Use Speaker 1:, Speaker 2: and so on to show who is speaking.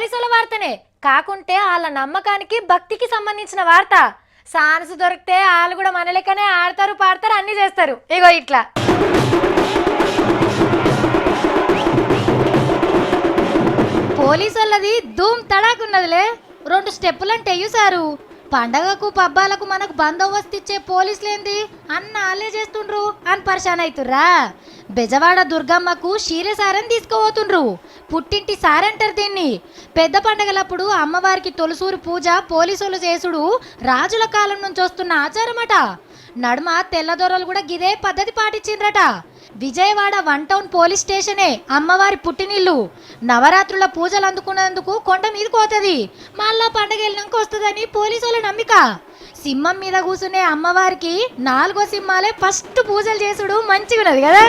Speaker 1: పోలీసుల వార్తనే కాకుంటే వాళ్ళ నమ్మకానికి భక్తికి సంబంధించిన వార్త. సాన్స్ దొరికితే వాళ్ళు కూడా మన లెక్కనే ఆడతారు పాడతారు అన్ని చేస్తారు. ఇగో ఇట్లా పోలీసులది ధూమ్ తడాకున్నదిలే. 2 స్టెప్పులంటే సారు పండగకు పబ్బాలకు మనకు బందోబస్తు ఇచ్చే పోలీసులేంది అన్న ఆలే చేస్తుండ్రు అని పరిశాన్ అవుతుర్రా. బెజవాడ దుర్గమ్మకు షీరెసారని తీసుకుపోతుండ్రు. పుట్టింటి సారంటారు దీన్ని. పెద్ద పండగలప్పుడు అమ్మవారికి తొలసూరు పూజ పోలీసులు చేసుడు రాజుల కాలం నుంచి వస్తున్న ఆచారమట. నడుమ తెల్లదొరలు కూడా గిదే పద్ధతి పాటించిండ్రట. విజయవాడ 1 టౌన్ పోలీస్ స్టేషనే అమ్మవారి పుట్టినిల్లు. నవరాత్రుల పూజలు అందుకునేందుకు కొండ మీదకి పోతుంది. మళ్ళా పండగ వెళ్ళినాక వస్తుందని పోలీసుల నమ్మిక. సింహం మీద కూర్చునే అమ్మవారికి 4వ సింహాలే ఫస్ట్ పూజలు చేసుడు మంచిగున్నది కదా.